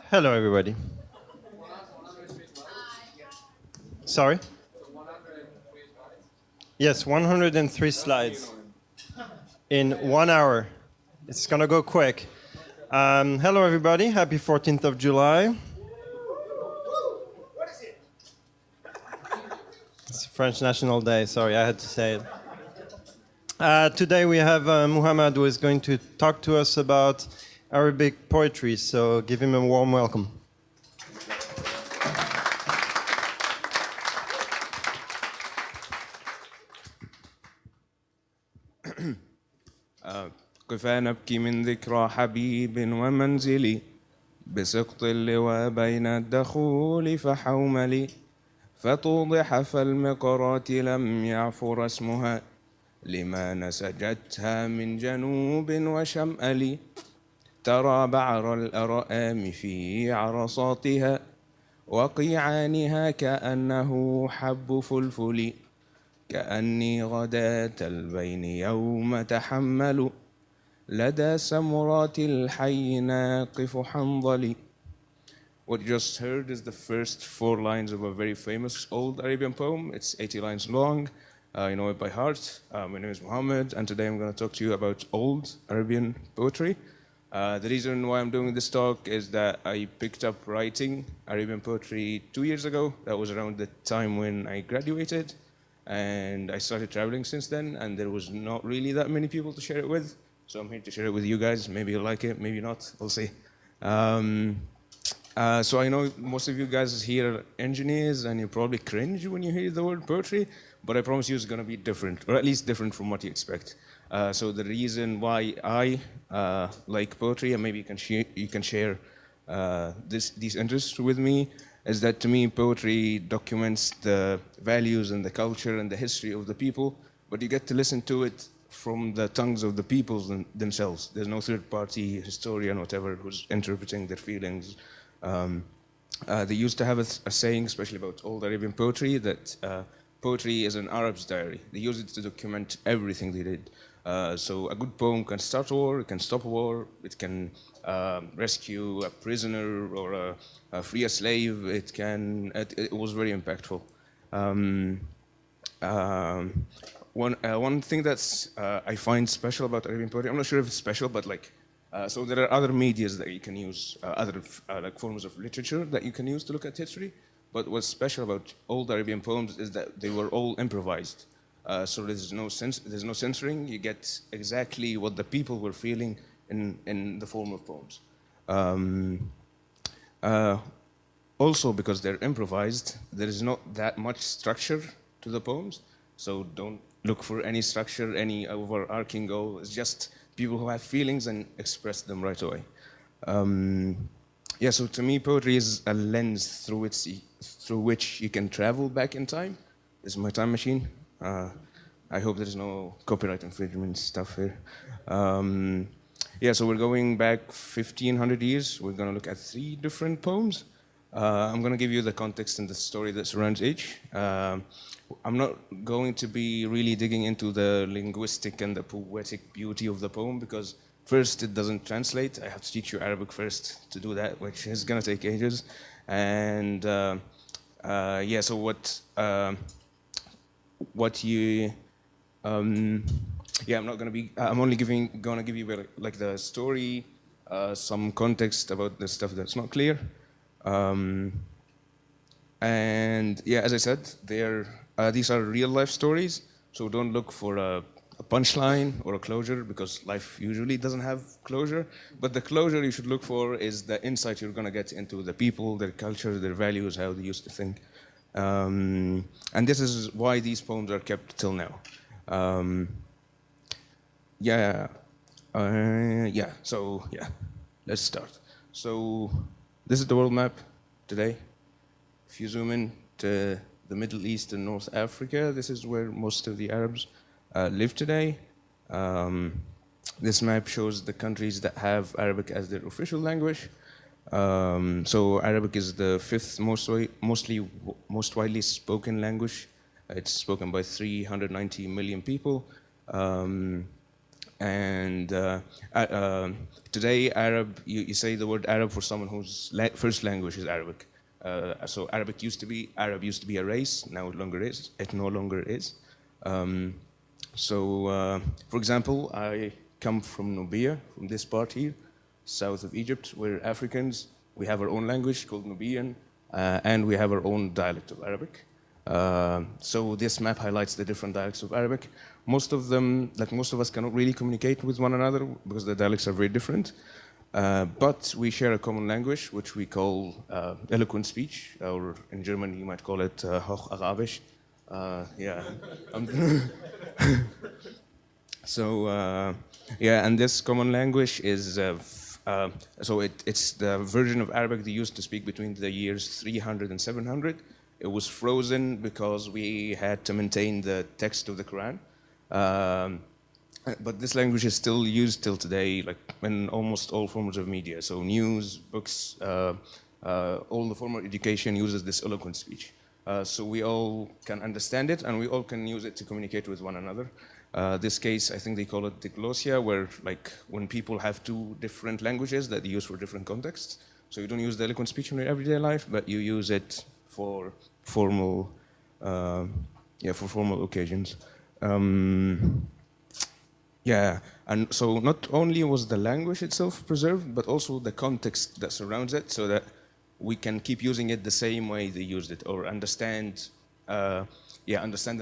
Hello, everybody. Sorry? Yes, 103 slides in 1 hour. It's gonna go quick. Hello, everybody. Happy 14th of July. It's French National Day. Sorry, I had to say it. Today we have Muhammad, who is going to talk to us about Arabic poetry. So give him a warm welcome. كفى نبكي من ذكرى حبيب ومنزلي بسقط اللواء بين الدخول فحوملي فتوضح فالمقرات لم يعفر اسمها لما نسجتها من جنوب وشمأل ترى بعر الأرآم في عرصاتها وقيعانها كأنه حب فلفل كأني غداة البين يوم تحمل لدى سمرات الحي ناقف حنظلي. What you just heard is the first 4 lines of a very famous old Arabian poem. It's 80 lines long. You know it by heart. My name is Muhammad, and today I'm going to talk to you about old Arabian poetry. The reason why I'm doing this talk is that I picked up writing Arabian poetry 2 years ago. That was around the time when I graduated, and I started traveling since then, and there was not really that many people to share it with. So I'm here to share it with you guys. Maybe you'll like it, maybe not. We'll see. So I know most of you guys here are engineers, and you probably cringe when you hear the word poetry, but I promise you it's going to be different, or at least different from what you expect. So the reason why I like poetry, and maybe you can share these interests with me, is that to me poetry documents the values and the culture and the history of the people, but you get to listen to it from the tongues of the peoples themselves. There's no third-party historian, whatever, who's interpreting their feelings. They used to have a saying, especially about old Arabian poetry, that poetry is an Arab's diary. They use it to document everything they did. So a good poem can start a war, it can stop a war, it can rescue a prisoner or free a slave. It was very impactful. One thing that's I find special about Arabian poetry, I'm not sure if it's special, but so there are other medias that you can use, other like forms of literature that you can use to look at history. But what's special about old Arabian poems is that they were all improvised. So there's no censoring. You get exactly what the people were feeling in the form of poems. Also, because they're improvised, there is not that much structure to the poems. So don't look for any structure, any overarching goal. It's just people who have feelings and express them right away. Yeah, so to me, poetry is a lens through which you can travel back in time. This is my time machine. I hope there's no copyright infringement stuff here. Yeah, so we're going back 1,500 years. We're going to look at 3 different poems. I'm going to give you the context and the story that surrounds each. I'm not going to be really digging into the linguistic and the poetic beauty of the poem because first, it doesn't translate. I have to teach you Arabic first to do that, which is going to take ages. And yeah, so what you yeah, I'm not going to be. I'm only going to give you like the story, some context about the stuff that's not clear. And yeah, as I said, these are real life stories. So don't look for a punchline or a closure because life usually doesn't have closure. But the closure you should look for is the insight you're going to get into the people, their culture, their values, how they used to think. And this is why these poems are kept till now. Yeah. So yeah, let's start. So this is the world map today. If you zoom in to the Middle East and North Africa, this is where most of the Arabs live today. This map shows the countries that have Arabic as their official language. So Arabic is the 5th most widely spoken language. It's spoken by 390 million people. And today, Arab, you say the word Arab for someone whose first language is Arabic. So Arab used to be a race. Now it longer is. It no longer is. For example, I come from Nubia, from this part here, south of Egypt. We're Africans. We have our own language called Nubian, and we have our own dialect of Arabic. So this map highlights the different dialects of Arabic. Most of them, like most of us, cannot really communicate with one another because the dialects are very different. But we share a common language, which we call eloquent speech, or in German you might call it Hocharabisch. Yeah. And this common language is it's the version of Arabic they used to speak between the years 300 and 700. It was frozen because we had to maintain the text of the Quran. But this language is still used till today, like in almost all forms of media. So news, books, all the formal education uses this eloquent speech. So we all can understand it, and we all can use it to communicate with one another. This case, I think they call it diglossia, where like when people have two different languages that they use for different contexts. So you don't use the eloquent speech in your everyday life, but you use it for formal, for formal occasions. And so not only was the language itself preserved, but also the context that surrounds it, so that we can keep using it the same way they used it, or understand the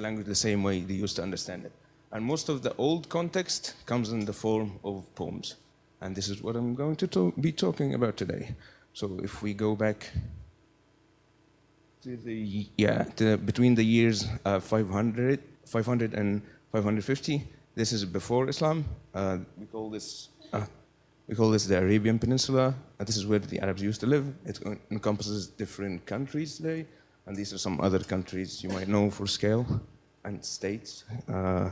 language the same way they used to understand it. And most of the old context comes in the form of poems. And this is what I'm going to be talking about today. So if we go back to between the years 500 and 550, this is before Islam. We call this the Arabian Peninsula. This is where the Arabs used to live. It encompasses different countries today, and these are some other countries you might know for scale, and states. The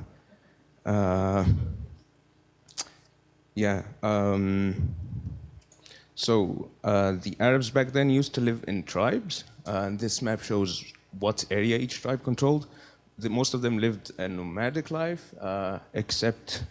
Arabs back then used to live in tribes, and this map shows what area each tribe controlled. Most of them lived a nomadic life, except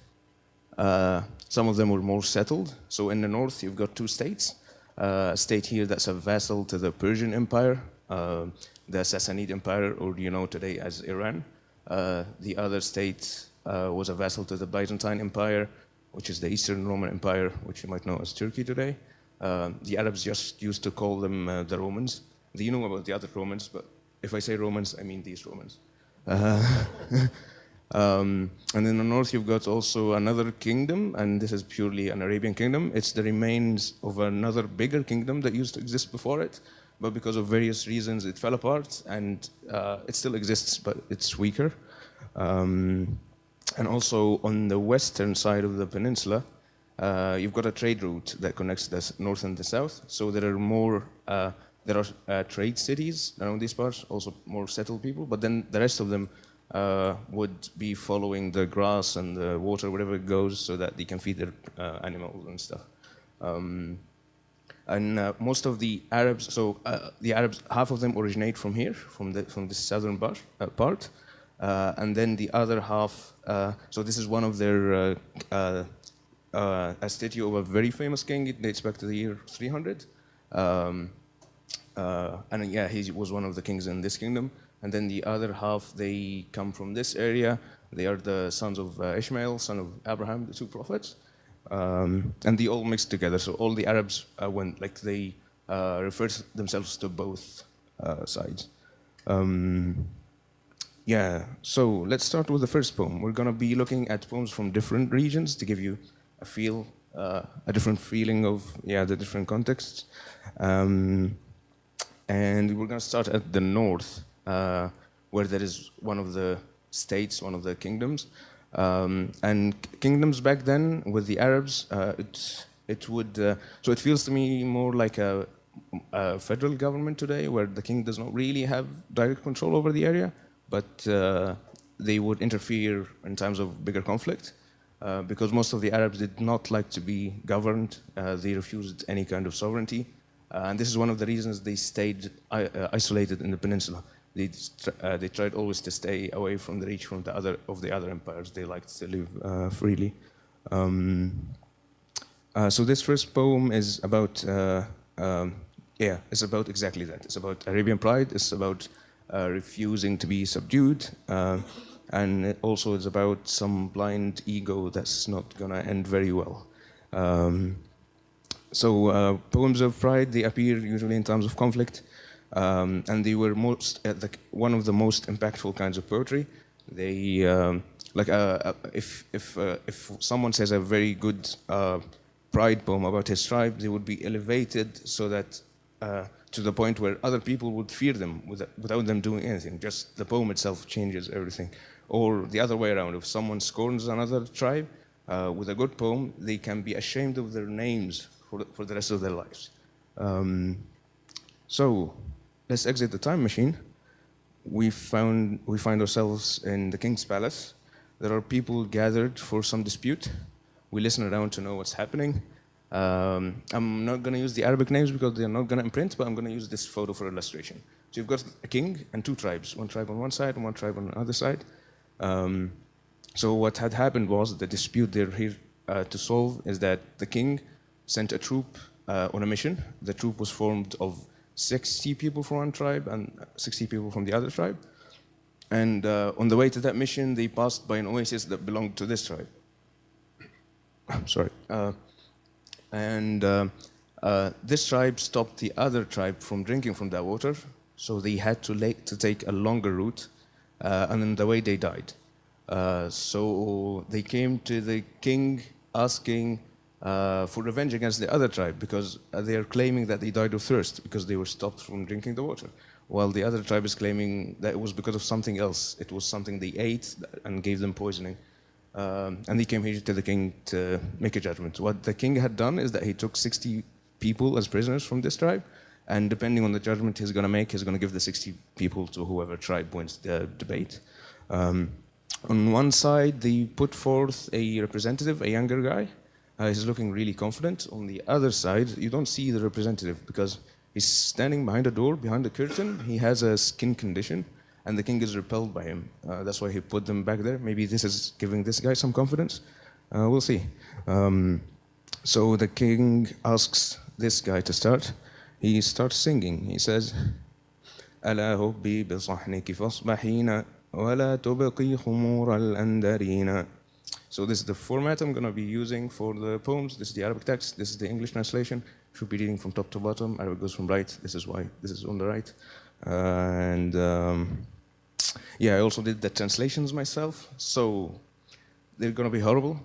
some of them were more settled. So in the north, you've got two states. A state here that's a vassal to the Persian Empire, the Sassanid Empire, or you know today as Iran. The other state was a vassal to the Byzantine Empire, which is the Eastern Roman Empire, which you might know as Turkey today. The Arabs just used to call them the Romans. You know about the other Romans, but if I say Romans, I mean these Romans. And in the north, you've got also another kingdom, and this is purely an Arabian kingdom. It's the remains of another bigger kingdom that used to exist before it, but because of various reasons, it fell apart, and it still exists, but it's weaker. And also on the western side of the peninsula, you've got a trade route that connects the north and the south. So there are more trade cities around these parts, also more settled people. But then the rest of them would be following the grass and the water wherever it goes, so that they can feed their animals and stuff. Most of the Arabs, the Arabs, half of them originate from here, from the southern part. And then the other half, so this is one of their, a statue of a very famous king. It dates back to the year 300. He was one of the kings in this kingdom. And then the other half, they come from this area. They are the sons of Ishmael, son of Abraham, the two prophets. And they all mixed together. So all the Arabs, they refer to themselves to both sides. So let's start with the first poem. We're going to be looking at poems from different regions to give you a different feeling of the different contexts. And we're going to start at the north, where there is one of the states, one of the kingdoms. And kingdoms back then with the Arabs, it feels to me more like a federal government today, where the king does not really have direct control over the area, but they would interfere in times of bigger conflict, because most of the Arabs did not like to be governed. They refused any kind of sovereignty, and this is one of the reasons they stayed isolated in the peninsula. They tried always to stay away from the reach from the other empires. They liked to live freely. So this first poem is about, it's about exactly that. It's about Arabian pride. It's about refusing to be subdued, and it also is about some blind ego that's not gonna end very well. Poems of pride, they appear usually in times of conflict, and they were one of the most impactful kinds of poetry. They if someone says a very good pride poem about his tribe, they would be elevated so that to the point where other people would fear them without them doing anything. Just the poem itself changes everything. Or the other way around, if someone scorns another tribe with a good poem, they can be ashamed of their names for the rest of their lives. So let's exit the time machine. We find ourselves in the king's palace. There are people gathered for some dispute. We listen around to know what's happening. I'm not going to use the Arabic names because they're not going to imprint, but I'm going to use this photo for illustration. So you've got a king and two tribes, one tribe on one side and one tribe on the other side. So what had happened was the dispute they're here to solve is that the king sent a troop on a mission. The troop was formed of 60 people from one tribe and 60 people from the other tribe. And on the way to that mission, they passed by an oasis that belonged to this tribe. I'm sorry. This tribe stopped the other tribe from drinking from that water, so they had to take a longer route, and on the way they died. So they came to the king asking for revenge against the other tribe because they are claiming that they died of thirst because they were stopped from drinking the water, while the other tribe is claiming that it was because of something else. It was something they ate and gave them poisoning. And he came here to the king to make a judgment. What the king had done is that he took 60 people as prisoners from this tribe, and depending on the judgment he's going to make, he's going to give the 60 people to whoever tribe wins the debate. On one side, they put forth a representative, a younger guy. He's looking really confident. On the other side, you don't see the representative because he's standing behind a door, behind a curtain. He has a skin condition, and the king is repelled by him. That's why he put them back there. Maybe this is giving this guy some confidence. We'll see. So the king asks this guy to start. He starts singing. He says, ألا هبي بصحنك فاصبحين ولا تبقي خمور الأندرين. So this is the format I'm going to be using for the poems. This is the Arabic text. This is the English translation. Should be reading from top to bottom. Arabic goes from right. This is why this is on the right. I also did the translations myself. So they're going to be horrible.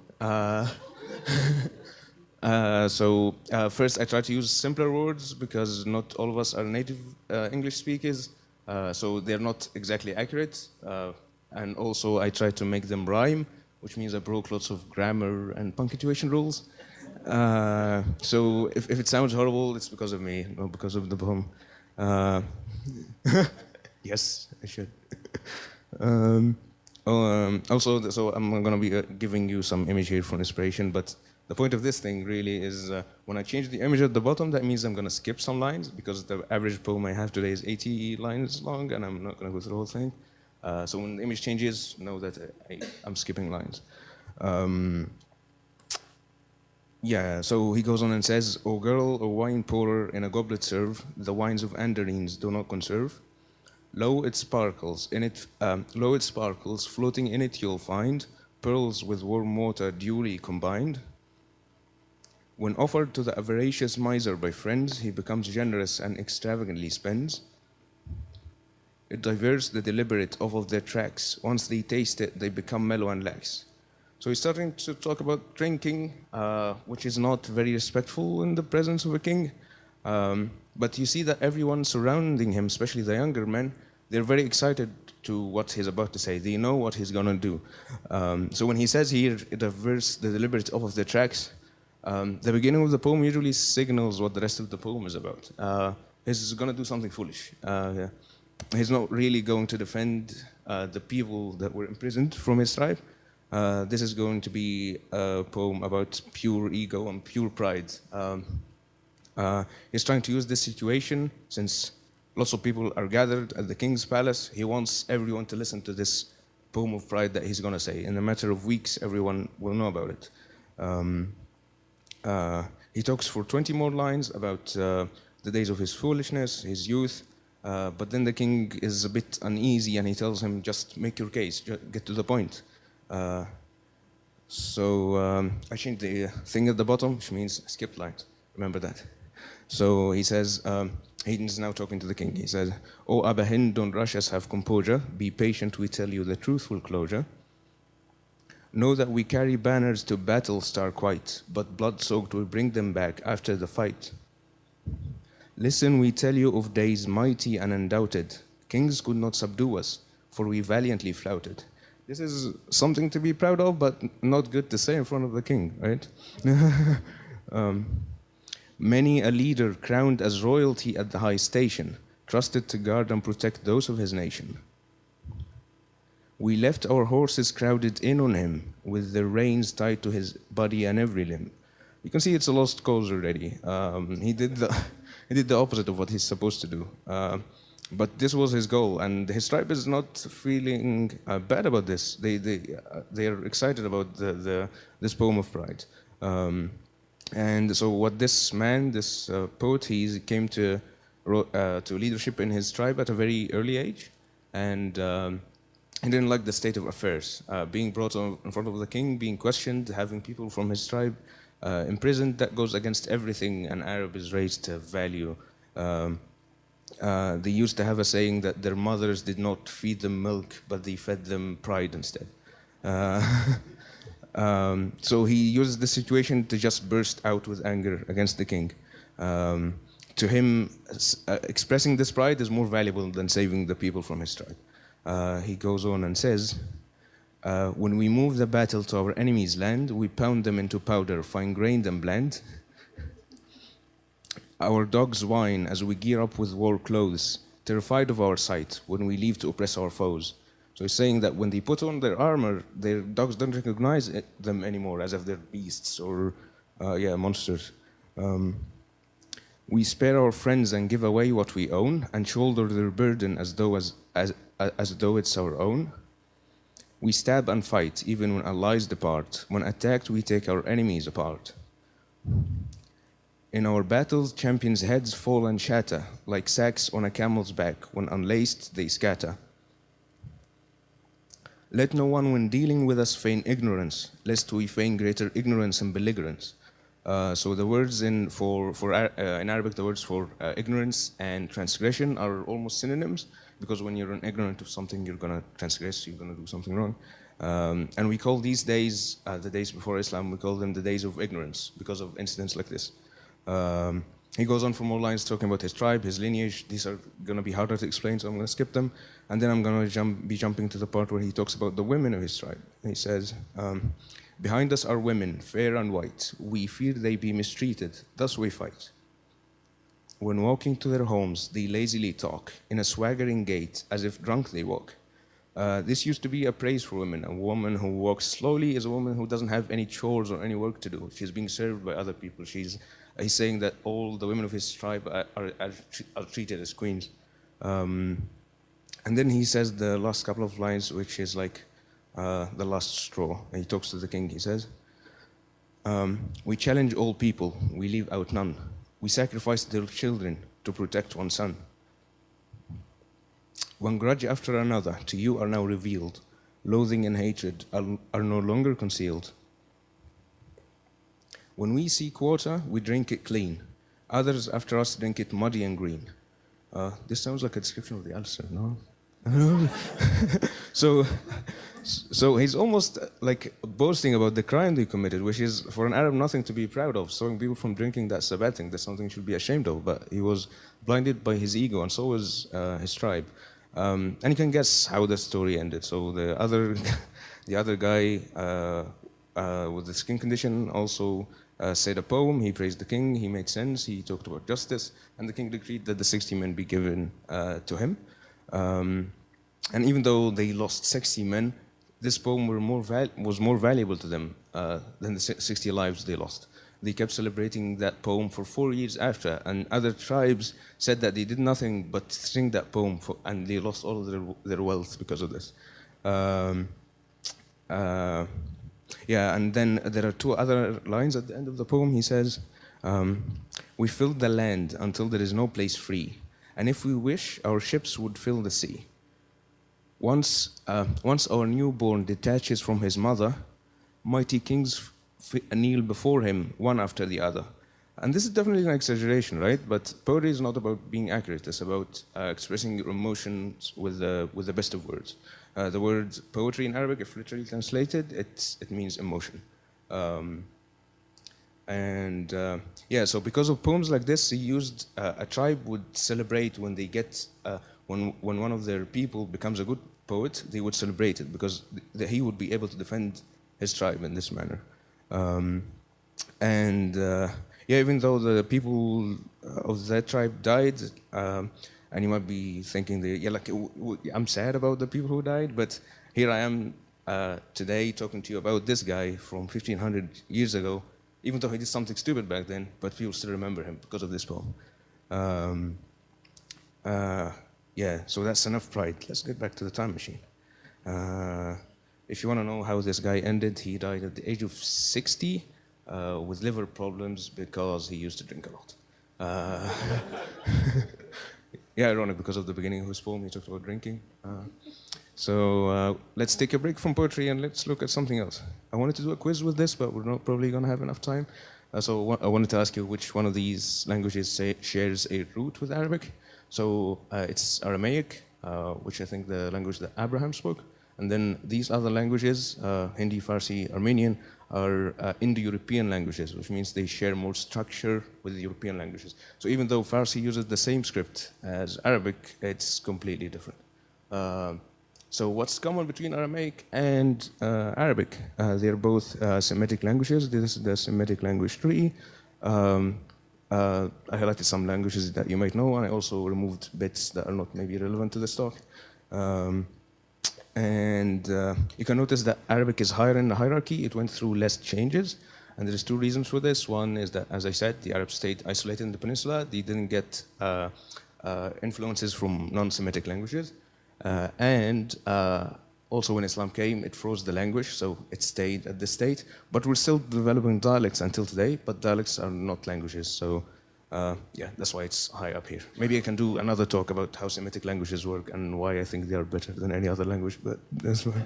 First, I try to use simpler words because not all of us are native English speakers. So they're not exactly accurate. And also, I try to make them rhyme, which means I broke lots of grammar and punctuation rules. So if it sounds horrible, it's because of me, not because of the poem. Yes, I should. So I'm going to be giving you some image here for inspiration, but the point of this thing really is when I change the image at the bottom, that means I'm going to skip some lines because the average poem I have today is 80 lines long, and I'm not going to go through the whole thing. So when the image changes, know that I'm skipping lines. So he goes on and says, O girl, a wine pourer in a goblet serve, the wines of Anderines do not conserve. Lo, it sparkles, floating in it you'll find pearls with warm water duly combined. When offered to the avaricious miser by friends, he becomes generous and extravagantly spends. It diverts the deliberate off of their tracks. Once they taste it, they become mellow and lax. So he's starting to talk about drinking, which is not very respectful in the presence of a king. But you see that everyone surrounding him, especially the younger men, they're very excited to what he's about to say. They know what he's going to do. So when he says here, it diverts the deliberate off of their tracks, the beginning of the poem usually signals what the rest of the poem is about. He's going to do something foolish. He's not really going to defend the people that were imprisoned from his tribe. This is going to be a poem about pure ego and pure pride. He's trying to use this situation, since lots of people are gathered at the king's palace. He wants everyone to listen to this poem of pride that he's going to say. In a matter of weeks, everyone will know about it. Um, he talks for 20 more lines about the days of his foolishness, his youth, but then the king is a bit uneasy and he tells him, just make your case, get to the point. I changed the thing at the bottom, which means skip lines. Remember that. So he says, Hayden's now talking to the king. He says, "O Abba Hind, don't rush us, have composure. Be patient, we tell you the truthful closure. Know that we carry banners to battle star quite, but blood-soaked will bring them back after the fight. Listen, we tell you of days mighty and undoubted. Kings could not subdue us, for we valiantly flouted." This is something to be proud of, but not good to say in front of the king, right? Many a leader crowned as royalty at the high station, trusted to guard and protect those of his nation. We left our horses crowded in on him, with their reins tied to his body and every limb. You can see it's a lost cause already. He did the opposite of what he's supposed to do. But this was his goal, and his tribe is not feeling bad about this. They are excited about this poem of pride. And so what this man, this poet, he came to leadership in his tribe at a very early age, and he didn't like the state of affairs. Being brought in front of the king, being questioned, having people from his tribe imprisoned, that goes against everything an Arab is raised to value. They used to have a saying that their mothers did not feed them milk, but they fed them pride instead. So he used the situation to just burst out with anger against the king. To him, expressing this pride is more valuable than saving the people from his tribe. He goes on and says, when we move the battle to our enemy's land, we pound them into powder, fine-grained and bland. Our dogs whine as we gear up with war clothes, terrified of our sight when we leave to oppress our foes. So he's saying that when they put on their armor, their dogs don't recognize them anymore as if they're beasts or, monsters. We spare our friends and give away what we own and shoulder their burden as though it's our own. We stab and fight even when allies depart. When attacked, we take our enemies apart. In our battles, champions' heads fall and shatter, like sacks on a camel's back. When unlaced, they scatter. Let no one, when dealing with us, feign ignorance, lest we feign greater ignorance and belligerence. So the words in Arabic, the words for ignorance and transgression are almost synonyms, because when you're ignorant of something, you're going to transgress, you're going to do something wrong. And we call these days, the days before Islam, we call them the days of ignorance because of incidents like this. He goes on for more lines talking about his tribe, his lineage. These are going to be harder to explain, so I'm going to skip them. And then I'm going to be jumping to the part where he talks about the women of his tribe. He says, behind us are women, fair and white. We fear they be mistreated, thus we fight. When walking to their homes, they lazily talk, in a swaggering gait, as if drunk they walk. This used to be a praise for women. A woman who walks slowly is a woman who doesn't have any chores or any work to do. She's being served by other people. He's saying that all the women of his tribe are treated as queens. And then he says the last couple of lines, which is like the last straw. And he talks to the king. He says, we challenge all people. We leave out none. We sacrifice their children to protect one son. One grudge after another to you are now revealed. Loathing and hatred are no longer concealed. When we seek water, we drink it clean. Others after us drink it muddy and green. This sounds like a description of the Ulster, no? So he's almost like boasting about the crime they committed, which is for an Arab nothing to be proud of. Stopping people from drinking, that's a bad thing. That's something he should be ashamed of. But he was blinded by his ego, and so was his tribe. And you can guess how the story ended. So the other guy with the skin condition also said a poem. He praised the king. He made sense. He talked about justice, and the king decreed that the 60 men be given to him. And even though they lost 60 men, this poem was more valuable to them than the 60 lives they lost. They kept celebrating that poem for 4 years after, and other tribes said that they did nothing but sing that poem, and they lost all of their wealth because of this. Yeah, and then there are two other lines at the end of the poem. He says, we filled the land until there is no place free, and if we wish, our ships would fill the sea. Once our newborn detaches from his mother, mighty kings kneel before him, one after the other. And this is definitely an exaggeration, right? But poetry is not about being accurate. It's about expressing your emotions with the best of words. The word poetry in Arabic, if literally translated, it means emotion. Yeah, so because of poems like this, he used a tribe would celebrate when they get when one of their people becomes a good poet, they would celebrate it because he would be able to defend his tribe in this manner. Yeah, even though the people of that tribe died, and you might be thinking, yeah, like I'm sad about the people who died, but here I am today talking to you about this guy from 1500 years ago, even though he did something stupid back then, but people still remember him because of this poem. Yeah, so that's enough pride. Let's get back to the time machine. If you want to know how this guy ended, he died at the age of 60 with liver problems because he used to drink a lot. Yeah, ironic because of the beginning of his poem, he talked about drinking. So let's take a break from poetry and let's look at something else. I wanted to do a quiz with this, but we're not probably going to have enough time. So I wanted to ask you which one of these languages shares a root with Arabic. So it's Aramaic, which I think the language that Abraham spoke. And then these other languages, Hindi, Farsi, Armenian, are Indo-European languages, which means they share more structure with the European languages. So even though Farsi uses the same script as Arabic, it's completely different. So what's common between Aramaic and Arabic? They're both Semitic languages. This is the Semitic language tree. I highlighted some languages that you might know, and I also removed bits that are not maybe relevant to this talk. You can notice that Arabic is higher in the hierarchy. It went through less changes. And there's two reasons for this. One is that, as I said, the Arab state isolated in the peninsula. They didn't get influences from non-Semitic languages. Also when Islam came, it froze the language, so it stayed at this state. But we're still developing dialects until today, but dialects are not languages. So yeah, that's why it's high up here. Maybe I can do another talk about how Semitic languages work and why I think they are better than any other language, but that's fine.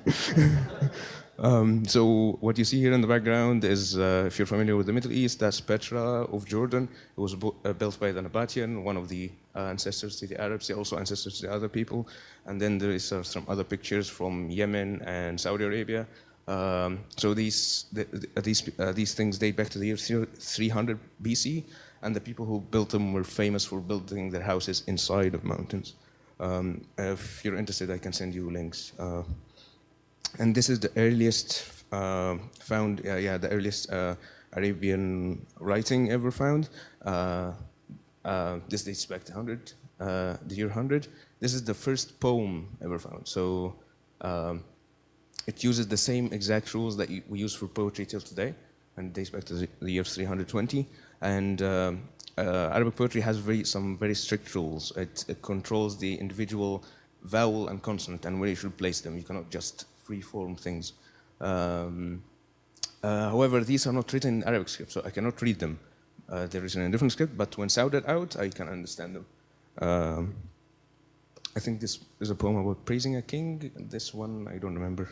So what you see here in the background is, if you're familiar with the Middle East, that's Petra of Jordan. It was built by the Nabatean, one of the ancestors to the Arabs. They're also ancestors to the other people. And then there is some other pictures from Yemen and Saudi Arabia. So these things date back to the year 300 BC, and the people who built them were famous for building their houses inside of mountains. If you're interested, I can send you links. And this is the earliest the earliest Arabian writing ever found. This dates back to the year 100. This is the first poem ever found. So it uses the same exact rules that we use for poetry till today, and dates back to the year 320. And Arabic poetry has some very strict rules. It controls the individual vowel and consonant and where you should place them. You cannot just free-form things. However, these are not written in Arabic script, so I cannot read them. They're written in a different script, but when sounded out, I can understand them. I think this is a poem about praising a king. This one, I don't remember.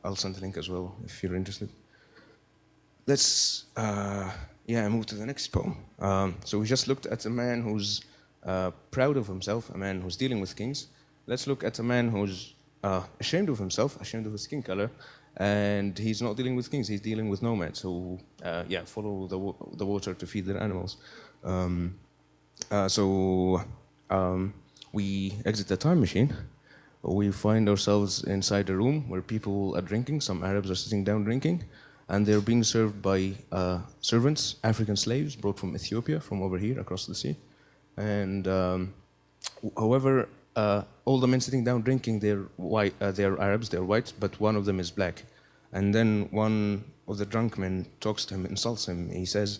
I'll send a link as well if you're interested. Let's move to the next poem. So we just looked at a man who's proud of himself, a man who's dealing with kings. Let's look at a man who's ashamed of himself, ashamed of his skin color, and he's not dealing with kings, he's dealing with nomads who follow the water to feed their animals. We exit the time machine. We find ourselves inside a room where people are drinking. Some Arabs are sitting down drinking, and they're being served by servants, African slaves brought from Ethiopia, from over here across the sea. And however, all the men sitting down drinking, they're white, they're Arabs, they're white, but one of them is black. And then one of the drunk men talks to him, insults him. He says,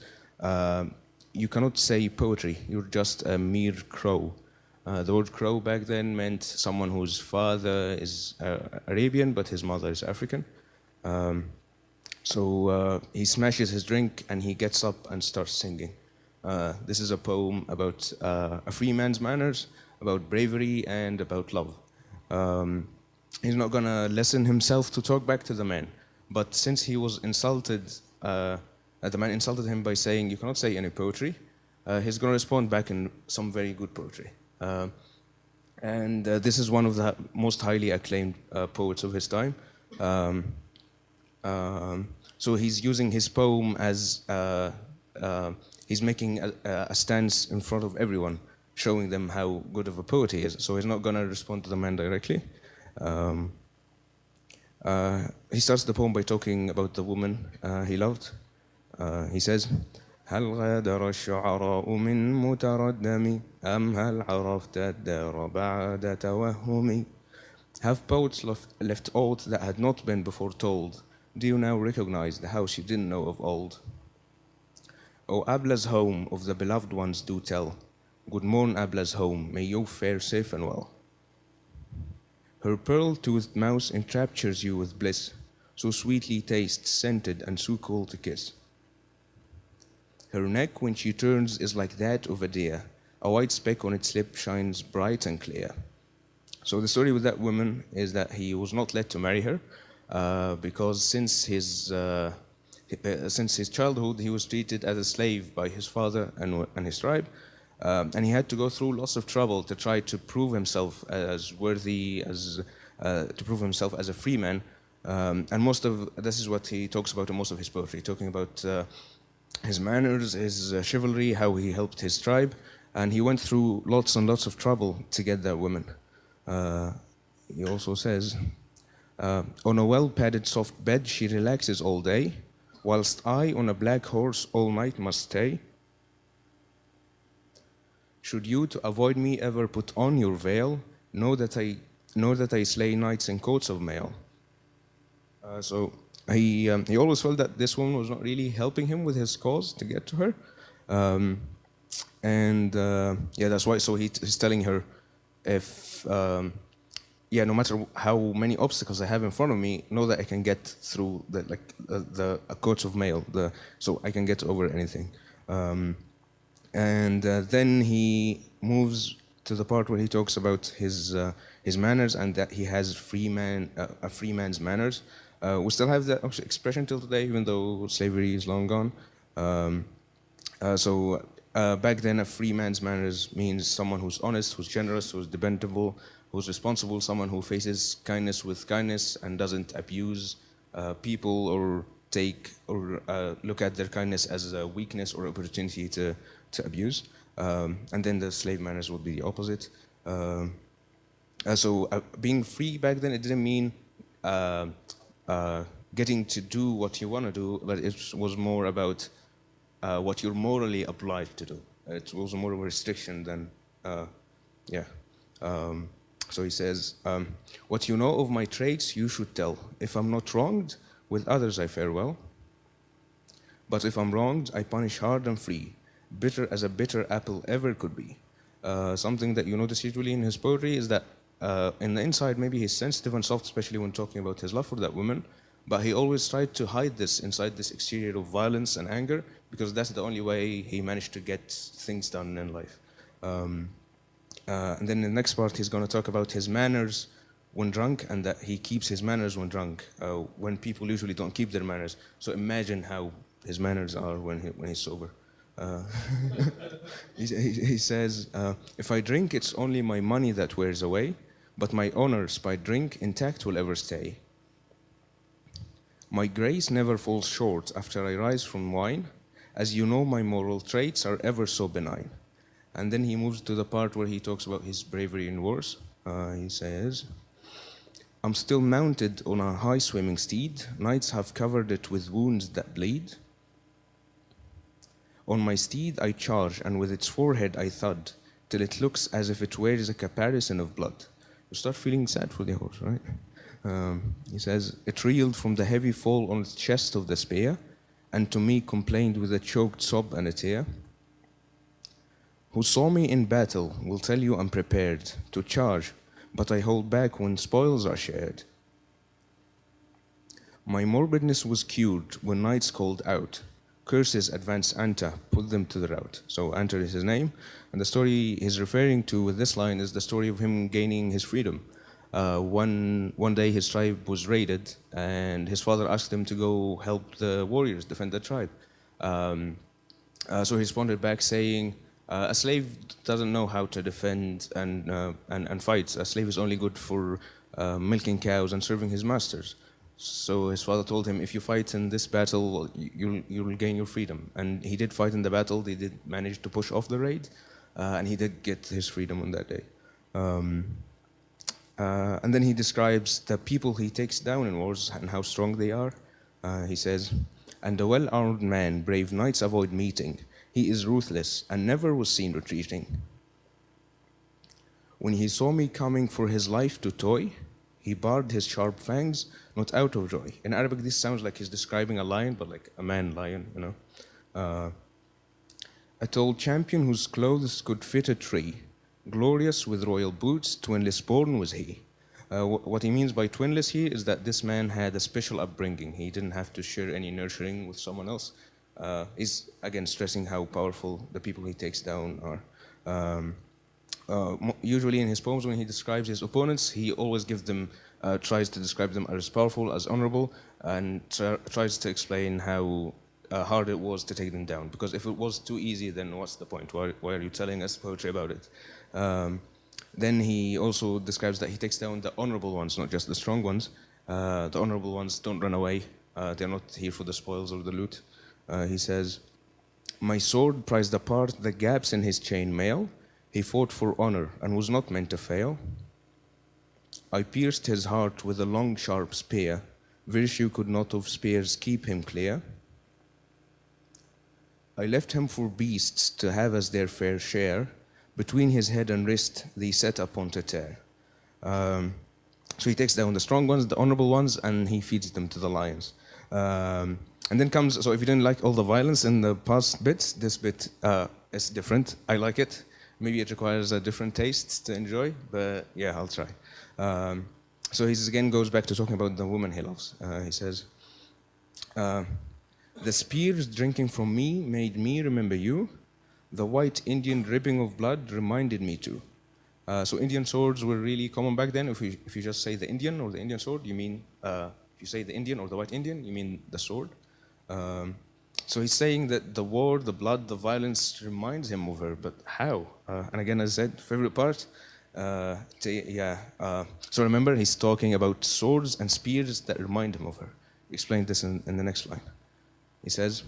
you cannot say poetry, you're just a mere crow. The word crow back then meant someone whose father is Arabian, but his mother is African. So he smashes his drink and he gets up and starts singing. This is a poem about a free man's manners, about bravery, and about love. Um, he's not gonna lessen himself to talk back to the man, but since he was insulted, the man insulted him by saying, "You cannot say any poetry," he's gonna respond back in some very good poetry. And this is one of the most highly acclaimed poets of his time. Um, so he's using his poem as he's making a stance in front of everyone, showing them how good of a poet he is. So he's not going to respond to the man directly. Um, he starts the poem by talking about the woman he loved. He says, هل غادر الشعراء من متردم أم هل عرفت الدار بعد توهم. Have poets left aught that had not been before told? Do you now recognize the house you didn't know of old? O Abla's home, of the beloved ones do tell. Good morn, Abla's home, may you fare safe and well. Her pearl-toothed mouth enraptures you with bliss, so sweetly tastes, scented, and so cool to kiss. Her neck, when she turns, is like that of a deer. A white speck on its lip shines bright and clear. So the story with that woman is that he was not let to marry her because since his childhood he was treated as a slave by his father and his tribe, and he had to go through lots of trouble to try to prove himself as worthy as to prove himself as a free man. And most of this is what he talks about in most of his poetry, talking about his manners, his chivalry, how he helped his tribe, and he went through lots and lots of trouble to get that woman. He also says, on a well-padded soft bed she relaxes all day, whilst I on a black horse all night must stay. Should you to avoid me ever put on your veil, know that I slay knights in coats of mail. So he always felt that this woman was not really helping him with his cause to get to her, and yeah, that's why. So he's telling her, if yeah, no matter how many obstacles I have in front of me, know that I can get through the coats of mail, so I can get over anything. And then he moves to the part where he talks about his manners and that he has a free man's manners. We still have that expression till today, even though slavery is long gone. So back then, a free man's manners means someone who's honest, who's generous, who's dependable, who's responsible, someone who faces kindness with kindness and doesn't abuse people or look at their kindness as a weakness or opportunity to abuse. And then the slave manners would be the opposite. So being free back then, it didn't mean getting to do what you want to do, but it was more about what you're morally obliged to do. It was more of a restriction than, yeah. So he says, what you know of my traits you should tell. If I'm not wronged, with others I fare well. But if I'm wronged, I punish hard and free, bitter as a bitter apple ever could be. Something that you notice usually in his poetry is that in the inside, maybe he's sensitive and soft, especially when talking about his love for that woman, but he always tried to hide this inside this exterior of violence and anger, because that's the only way he managed to get things done in life. And then in the next part, he's going to talk about his manners when drunk, and that he keeps his manners when drunk, when people usually don't keep their manners. So imagine how his manners are when he's sober. He says, if I drink, it's only my money that wears away, but my honors by drink intact will ever stay. My grace never falls short after I rise from wine, as you know my moral traits are ever so benign. And then he moves to the part where he talks about his bravery in wars. He says, I'm still mounted on a high swimming steed, knights have covered it with wounds that bleed. On my steed I charge, and with its forehead I thud, till it looks as if it wears a caparison of blood. You start feeling sad for the horse, right? He says, it reeled from the heavy fall on its chest of the spear, and to me complained with a choked sob and a tear. Who saw me in battle will tell you I'm prepared to charge, but I hold back when spoils are shared. My morbidness was cured when nights called out. Curses advanced Anta, put them to the rout. So Anta is his name, and the story he's referring to with this line is the story of him gaining his freedom. One day his tribe was raided, and his father asked him to go help the warriors defend the tribe. So he responded back saying, a slave doesn't know how to defend and fight. A slave is only good for milking cows and serving his masters. So his father told him, if you fight in this battle, you'll gain your freedom. And he did fight in the battle. They did manage to push off the raid, and he did get his freedom on that day. And then he describes the people he takes down in wars and how strong they are. He says, and a well-armed man brave knights avoid meeting. He is ruthless and never was seen retreating. When he saw me coming for his life to toy, he barred his sharp fangs, not out of joy. In Arabic, this sounds like he's describing a lion, but like a man lion, you know. A tall champion whose clothes could fit a tree, glorious with royal boots, twinless born was he. What he means by twinless here is that this man had a special upbringing. He didn't have to share any nurturing with someone else. He's, again, stressing how powerful the people he takes down are. Usually in his poems, when he describes his opponents, he always gives them, tries to describe them as powerful, as honorable, and tries to explain how hard it was to take them down. Because if it was too easy, then what's the point? Why are you telling us poetry about it? Then he also describes that he takes down the honorable ones, not just the strong ones. The honorable ones don't run away. They're not here for the spoils or the loot. He says, my sword prized apart the gaps in his chain mail. He fought for honor and was not meant to fail. I pierced his heart with a long, sharp spear. Virtue could not of spears keep him clear. I left him for beasts to have as their fair share. Between his head and wrist, they set upon to tear. So he takes down the strong ones, the honorable ones, and he feeds them to the lions. And then comes, so if you didn't like all the violence in the past bits, this bit is different. I like it. Maybe it requires a different taste to enjoy, but yeah, I'll try. So he again goes back to talking about the woman he loves. He says, the spears drinking from me made me remember you. The white Indian dripping of blood reminded me too. So Indian swords were really common back then. If you just say the Indian or the Indian sword, you mean, if you say the Indian or the white Indian, you mean the sword. So he's saying that the war, the blood, the violence reminds him of her, but how? And again, as I said, favorite part, so remember, he's talking about swords and spears that remind him of her. He explained this in the next line. He says,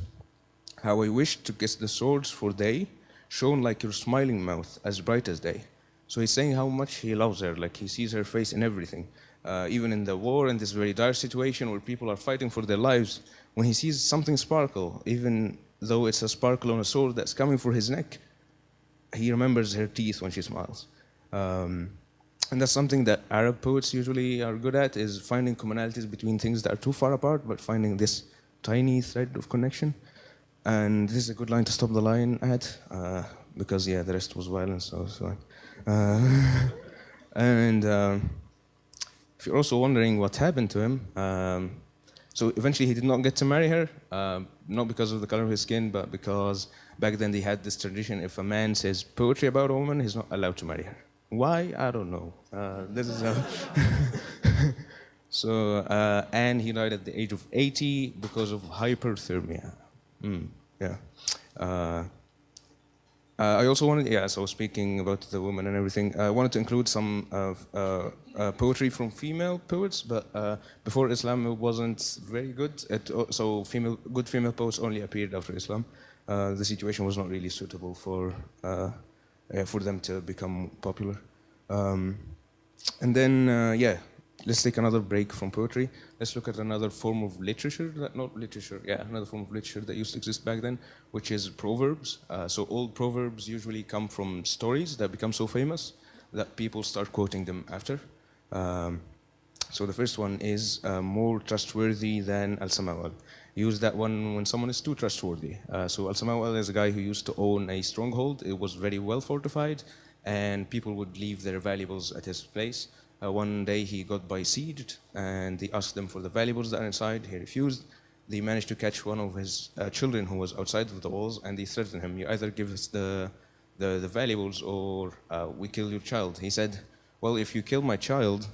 how I wished to kiss the swords, for they shone like your smiling mouth, as bright as day. So he's saying how much he loves her, like he sees her face in everything. Even in the war, in this very dire situation where people are fighting for their lives, when he sees something sparkle, even though it's a sparkle on a sword that's coming for his neck, he remembers her teeth when she smiles. And that's something that Arab poets usually are good at, is finding commonalities between things that are too far apart, but finding this tiny thread of connection. And this is a good line to stop the line at, because yeah, the rest was violence, so it's fine. If you're also wondering what happened to him, so eventually he did not get to marry her, not because of the color of his skin, but because back then they had this tradition, if a man says poetry about a woman, he's not allowed to marry her. Why? I don't know. This is how. So, and he died at the age of 80 because of hyperthermia. Yeah. I also wanted, so speaking about the woman and everything, I wanted to include some poetry from female poets, but before Islam it wasn't very good. So good female poets only appeared after Islam. The situation was not really suitable for them to become popular. And then, let's take another break from poetry. Let's look at another form of literature, another form of literature that used to exist back then, which is proverbs. So old proverbs usually come from stories that become so famous that people start quoting them after. So the first one is more trustworthy than Al-Samawal. Use that one when someone is too trustworthy. So Al-Samawal is a guy who used to own a stronghold. It was very well fortified, and people would leave their valuables at his place. One day he got besieged and they asked him for the valuables that are inside. He refused. They managed to catch one of his children who was outside of the walls, and they threatened him, you either give us the valuables or we kill your child. He said, well, if you kill my child,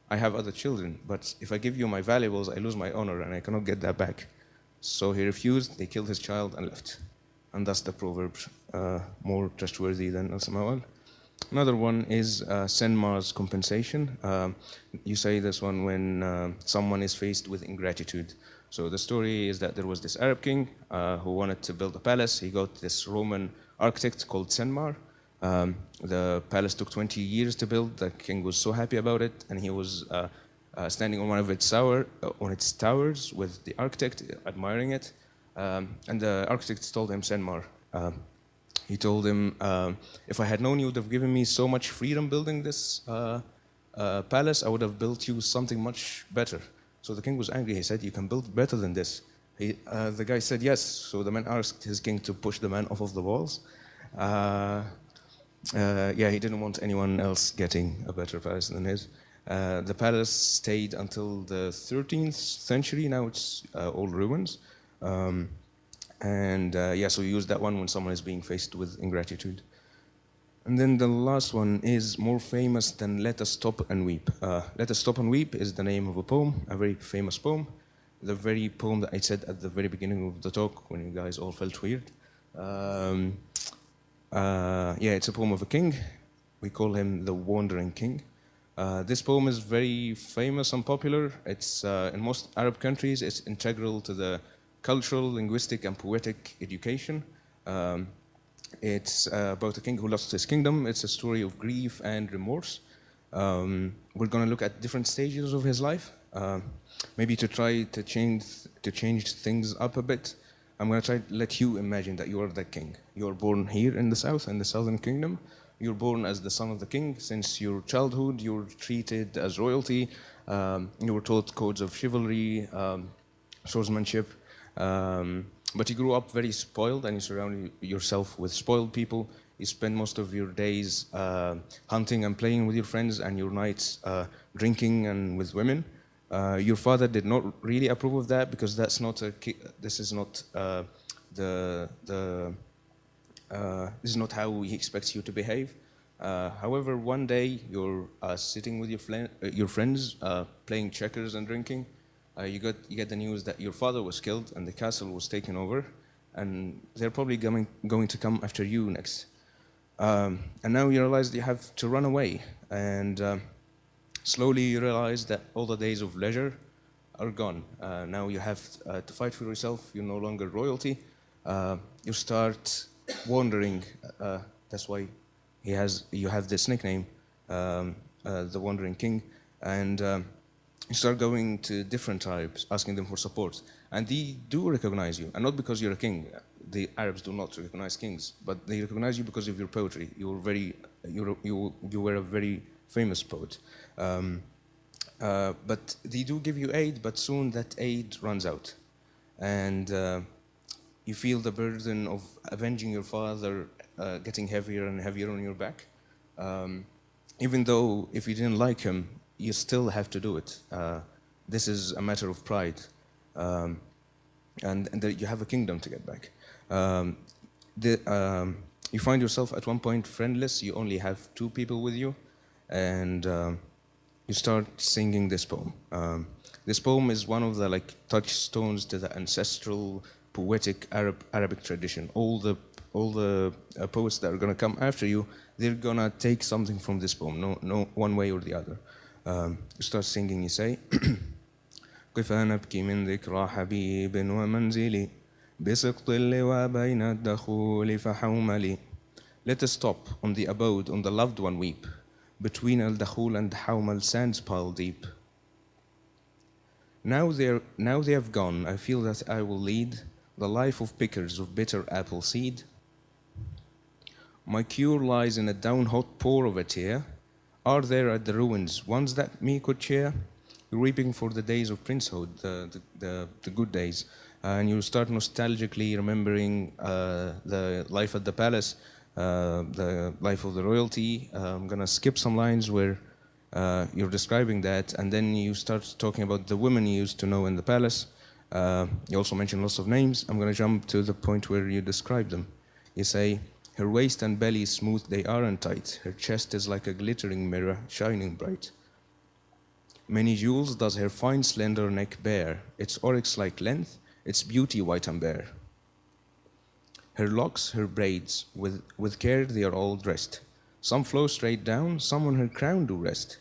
I have other children, but if I give you my valuables, I lose my honor and I cannot get that back. So he refused, they killed his child and left. And thus the proverb more trustworthy than al-samawal. Another one is Senmar's compensation. You say this one when someone is faced with ingratitude. So the story is that there was this Arab king who wanted to build a palace. He got this Roman architect called Senmar. The palace took 20 years to build. The king was so happy about it, and he was standing on one of its towers with the architect, admiring it. And the architect told him, Senmar, he told him, if I had known you would have given me so much freedom building this palace, I would have built you something much better. So the king was angry. He said, you can build better than this. The guy said yes. So the man asked his king to push the man off of the walls. Yeah, he didn't want anyone else getting a better palace than his. The palace stayed until the 13th century. Now it's all ruins. Yeah, so we use that one when someone is being faced with ingratitude. And then the last one is more famous than Let Us Stop and Weep. Let Us Stop and Weep is the name of a poem, a very famous poem. The very poem that I said at the very beginning of the talk when you guys all felt weird. Yeah, it's a poem of a king. We call him the Wandering King. This poem is very famous and popular. It's in most Arab countries, it's integral to the cultural, linguistic, and poetic education. It's about a king who lost his kingdom. It's a story of grief and remorse. We're going to look at different stages of his life, maybe to try to change things up a bit. I'm going to try to let you imagine that you are the king. You are born here in the south, in the southern kingdom. You're born as the son of the king. Since your childhood, you're treated as royalty. You were taught codes of chivalry, swordsmanship. But you grew up very spoiled, and you surround yourself with spoiled people. You spend most of your days hunting and playing with your friends, and your nights drinking and with women. Your father did not really approve of that because this is not this is not how he expects you to behave. However, one day you're sitting with your friends, playing checkers and drinking. You get the news that your father was killed and the castle was taken over, and they're probably going to come after you next. And now you realize that you have to run away, and slowly you realize that all the days of leisure are gone. Now you have to fight for yourself. You're no longer royalty. You start wandering. That's why you have this nickname, the Wandering King, and you start going to different tribes, asking them for support, and they do recognize you, and not because you're a king. The Arabs do not recognize kings, but they recognize you because of your poetry. You were a very famous poet. But they do give you aid, but soon that aid runs out, and you feel the burden of avenging your father getting heavier and heavier on your back. Even though if you didn't like him, you still have to do it. This is a matter of pride, and you have a kingdom to get back. You find yourself at one point friendless. You only have 2 people with you, and you start singing this poem. This poem is one of the touchstones to the ancestral poetic Arabic tradition. All the poets that are going to come after you, they're going to take something from this poem, no one way or the other. You start singing, you say, قف نبكي من ذكرى حبيب ومنزلي بسقط اللواء بين الدخول فحوملي. Let us stop on the abode, on the loved one weep, between al-dakhul and Hawmal sands pile deep. Now they have gone, I feel that I will lead the life of pickers of bitter apple seed. My cure lies in a down-hot pour of a tear. Are there at the ruins ones that me could cheer? You're weeping for the days of princehood, the good days, and you start nostalgically remembering the life at the palace, the life of the royalty. I'm gonna skip some lines where You're describing that, and then you start talking about the women you used to know in the palace. You also mention lots of names. I'm going to jump to the point where you describe them. You say, her waist and belly smooth, they aren't tight. Her chest is like a glittering mirror, shining bright. Many jewels does her fine, slender neck bear. Its oryx-like length, its beauty white and bare. Her locks, her braids, with care they are all dressed. Some flow straight down, some on her crown do rest.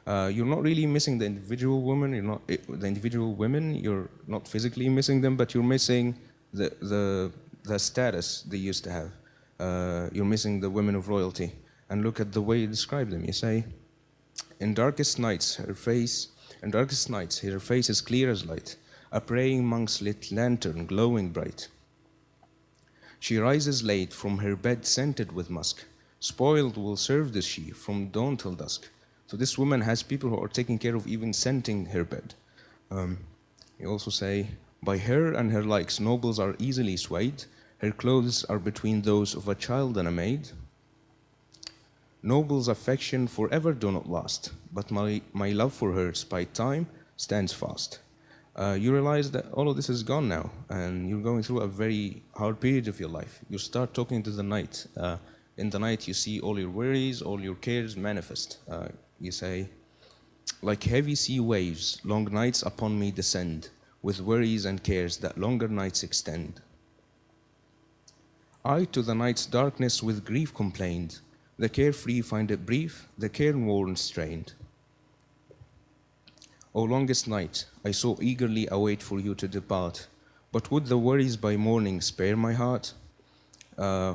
You're not really missing the individual woman. You're not the individual women. You're not physically missing them, but you're missing the status they used to have. You're missing the women of royalty. And look at the way you describe them. You say, in darkest nights, her face is clear as light, a praying monk's lit lantern glowing bright. She rises late from her bed scented with musk. Spoiled will serve this she from dawn till dusk. So this woman has people who are taking care of even scenting her bed. You also say, by her and her likes, nobles are easily swayed. Her clothes are between those of a child and a maid. Noble's affection forever do not last, but my love for her, spite time, stands fast. You realize that all of this is gone now, and you're going through a very hard period of your life. You start talking to the night. In the night, you see all your worries, all your cares manifest. You say, like heavy sea waves, long nights upon me descend, with worries and cares that longer nights extend. I to the night's darkness with grief complained. The carefree find it brief, the careworn strained. O longest night, I so eagerly await for you to depart, but would the worries by morning spare my heart?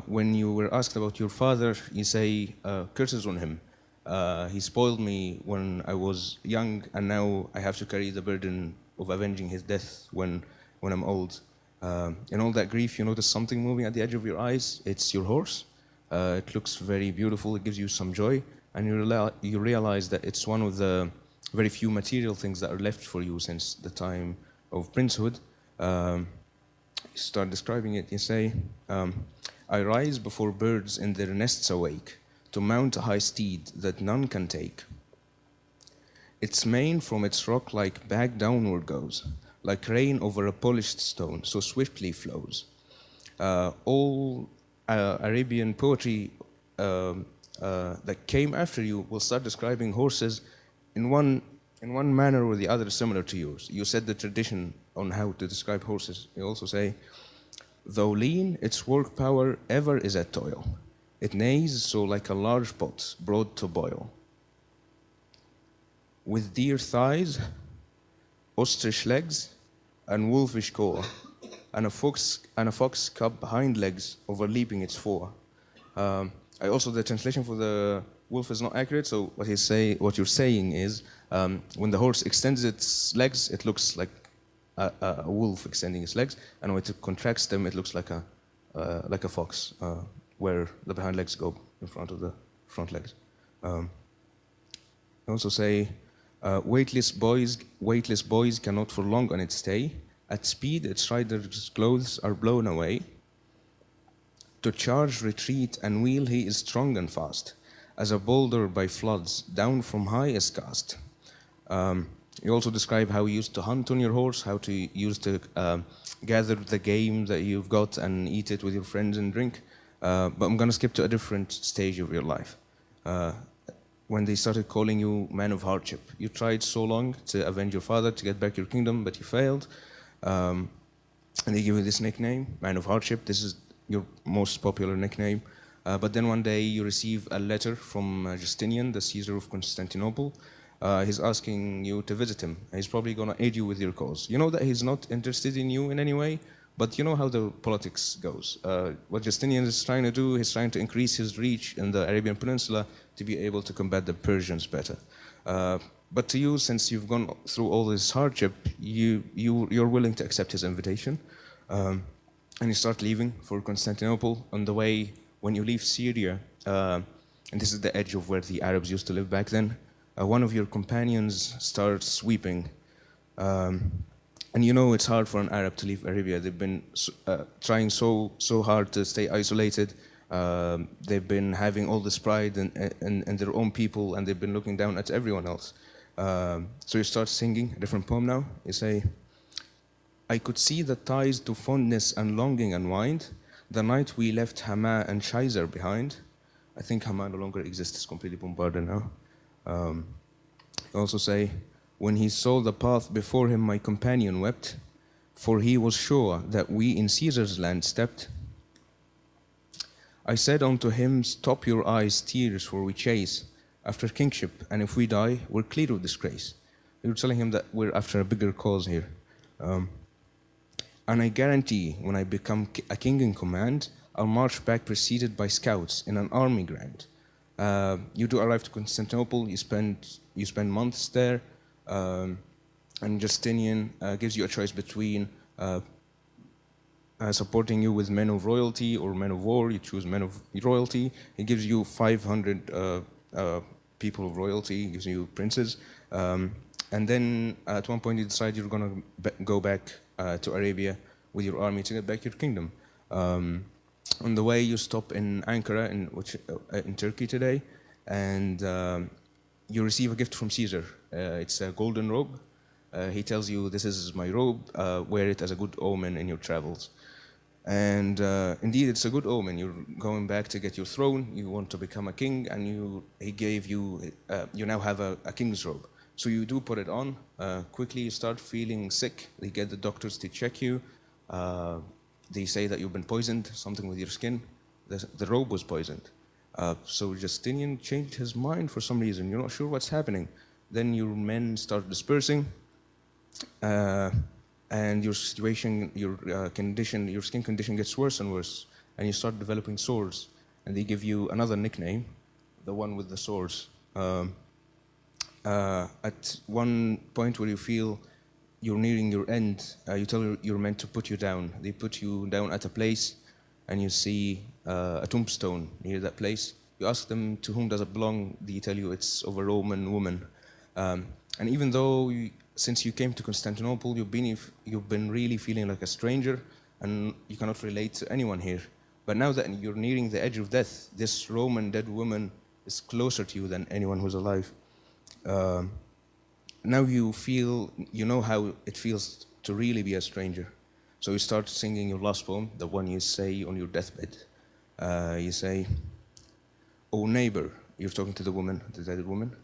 When you were asked about your father, you say, curses on him. He spoiled me when I was young, and now I have to carry the burden of avenging his death when I'm old. In all that grief, you notice something moving at the edge of your eyes. It's your horse. It looks very beautiful. It gives you some joy, and you realize that it's one of the very few material things that are left for you since the time of princehood. You start describing it. You say, I rise before birds in their nests awake, to mount a high steed that none can take. Its mane from its rock-like back downward goes, like rain over a polished stone, so swiftly flows. All Arabian poetry that came after you will start describing horses in one manner or the other similar to yours. You said the tradition on how to describe horses. You also say, though lean, its work power ever is at toil. It neighs so like a large pot, broad to boil. With deer thighs, ostrich legs, and wolfish core, and a fox cub hind legs overleaping its fore. Also, the translation for the wolf is not accurate. So what you're saying is, when the horse extends its legs, it looks like a wolf extending its legs, and when it contracts them, it looks like a fox, where the behind legs go in front of the front legs. I also say, weightless boys cannot for long on it stay. At speed, its rider's clothes are blown away. To charge, retreat, and wheel, he is strong and fast, as a boulder by floods down from high is cast. You also describe how you used to hunt on your horse, how you used to gather the game that you've got and eat it with your friends and drink. But I'm going to skip to a different stage of your life. When they started calling you man of hardship. You tried so long to avenge your father, to get back your kingdom, but you failed. And they give you this nickname, man of hardship. This is your most popular nickname. But then one day you receive a letter from Justinian, the Caesar of Constantinople. He's asking you to visit him. He's probably going to aid you with your cause. You know that he's not interested in you in any way, but you know how the politics goes. What Justinian is trying to do, he's trying to increase his reach in the Arabian Peninsula to be able to combat the Persians better. But to you, since you've gone through all this hardship, you're willing to accept his invitation. And you start leaving for Constantinople. On the way, when you leave Syria, and this is the edge of where the Arabs used to live back then, one of your companions starts weeping. And you know it's hard for an Arab to leave Arabia. They've been trying so hard to stay isolated. They've been having all this pride in their own people, and they've been looking down at everyone else. So you start singing a different poem now. You say, I could see the ties to fondness and longing unwind, the night we left Hama and Shizer behind. I think Hama no longer exists, it's completely bombarded now. You also say, when he saw the path before him, my companion wept, for he was sure that we in Caesar's land stepped. I said unto him, stop your eyes' tears, for we chase after kingship, and if we die, we're clear of disgrace. You're telling him that we're after a bigger cause here. And I guarantee, when I become a king in command, I'll march back preceded by scouts in an army grand. You do arrive to Constantinople, you spend months there, and Justinian gives you a choice between supporting you with men of royalty or men of war. You choose men of royalty. He gives you 500 people of royalty. He gives you princes. And then at one point you decide you're going to go back to Arabia with your army to get back your kingdom. On the way you stop in Ankara, in Turkey today, and you receive a gift from Caesar. It's a golden robe. He tells you, this is my robe, wear it as a good omen in your travels. And indeed, it's a good omen. You're going back to get your throne, you want to become a king, and he gave you, you now have a king's robe. So you do put it on. Quickly you start feeling sick. They get the doctors to check you. They say that you've been poisoned, something with your skin. The robe was poisoned. So Justinian changed his mind for some reason. You're not sure what's happening. Then your men start dispersing. And your situation, your skin condition gets worse and worse, and you start developing sores. And they give you another nickname, the one with the sores. At one point where you feel you're nearing your end, you tell your men to put you down. They put you down at a place, and you see a tombstone near that place. You ask them, to whom does it belong? They tell you it's of a Roman woman. And even though since you came to Constantinople, you've been really feeling like a stranger, and you cannot relate to anyone here. But now that you're nearing the edge of death, this Roman dead woman is closer to you than anyone who's alive. Now you know how it feels to really be a stranger. So you start singing your last poem, the one you say on your deathbed. You say, "Oh neighbor," you're talking to the woman, the dead woman.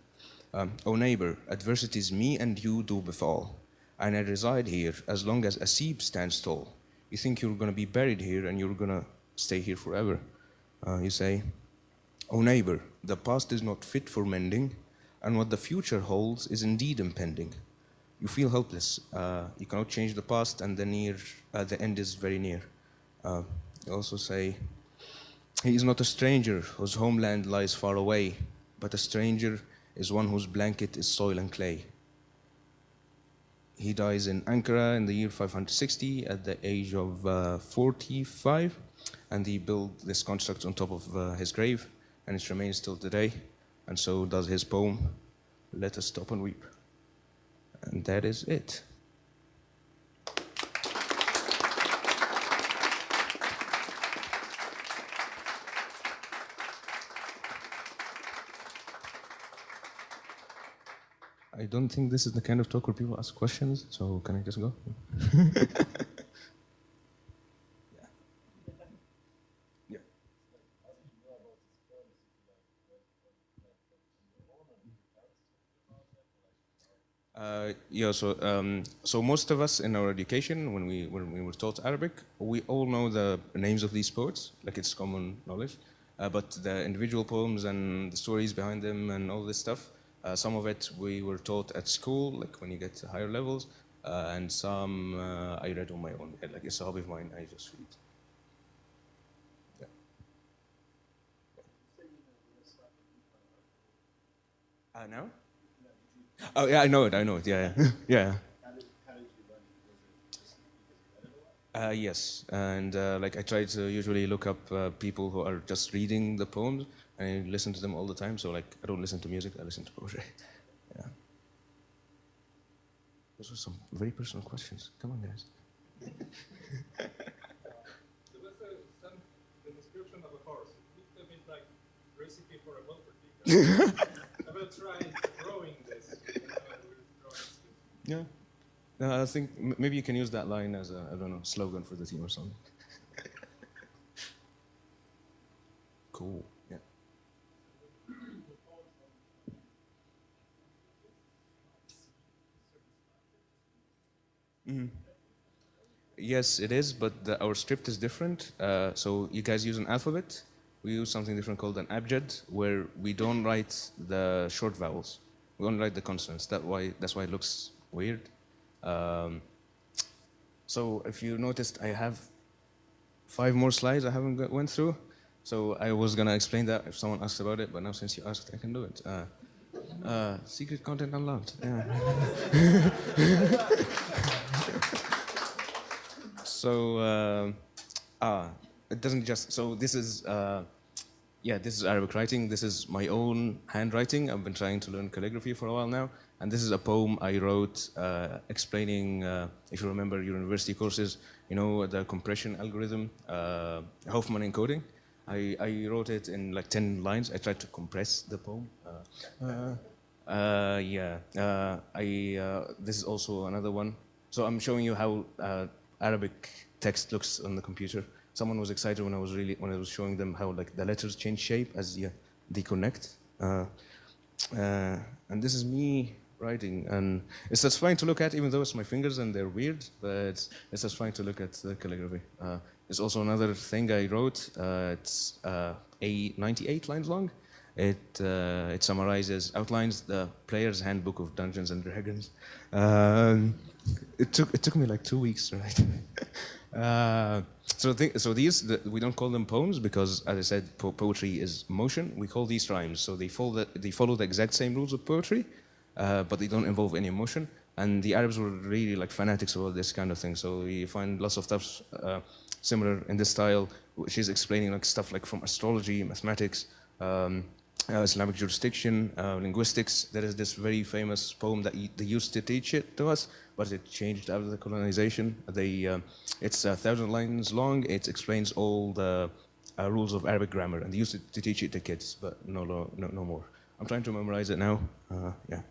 "Oh neighbor, adversities me and you do befall, and I reside here as long as Asib stands tall. You think you're going to be buried here and you're going to stay here forever." You say, "Oh neighbor, the past is not fit for mending, and what the future holds is indeed impending." You feel helpless. You cannot change the past, and the end is very near. You also say, "He is not a stranger whose homeland lies far away, but a stranger is one whose blanket is soil and clay." He dies in Ankara in the year 560 at the age of 45, and they build this construct on top of his grave, and it remains till today, and so does his poem, "Let Us Stop and Weep." And that is it. I don't think this is the kind of talk where people ask questions, so can I just go? Yeah. So most of us in our education, when we were taught Arabic, we all know the names of these poets, like it's common knowledge. But the individual poems and the stories behind them and all this stuff, some of it we were taught at school, like when you get to higher levels, and some I read on my own. Like it's a hobby of mine, I just read. Yeah. Now? Oh yeah, I know it. Yeah, yeah. Yeah. Yes, and like I try to usually look up people who are just reading the poems, and I listen to them all the time. So like I don't listen to music, I listen to poetry. Yeah. Those are some very personal questions. Come on, guys. There was the description of a horse. Yeah. I think maybe you can use that line as a, I don't know, slogan for the team or something. Cool. Yeah. Yes, it is, but our script is different. So you guys use an alphabet. We use something different called an abjad, where we don't write the short vowels. We only write the consonants. That's why it looks weird. Um, so if you noticed, I have 5 more slides I haven't went through. So I was gonna explain that if someone asked about it, but now since you asked, I can do it. Secret content unlocked. Yeah. So it doesn't just. So this is yeah, this is Arabic writing. This is my own handwriting. I've been trying to learn calligraphy for a while now, and this is a poem I wrote explaining, if you remember your university courses, you know, the compression algorithm, Hoffman encoding. I wrote it in like 10 lines. I tried to compress the poem. Yeah, this is also another one. So I'm showing you how Arabic text looks on the computer. Someone was excited when I was showing them how like the letters change shape as they connect. And this is me writing, and it's satisfying to look at, even though it's my fingers and they're weird. But it's satisfying to look at the calligraphy. There's also another thing I wrote. It's 98 lines long. It outlines the player's handbook of Dungeons and Dragons. It took me like 2 weeks, right? So we don't call them poems because, as I said, poetry is motion. We call these rhymes. So they follow the exact same rules of poetry, but they don't involve any emotion. And the Arabs were really like fanatics about this kind of thing. So we find lots of stuff similar in this style, which is explaining like stuff like from astrology, mathematics, Islamic jurisdiction, linguistics. There is this very famous poem that they used to teach it to us, but it changed after the colonization. It's 1,000 lines long. It explains all the rules of Arabic grammar, and they used to teach it to kids, but no more. I'm trying to memorize it now. Yeah.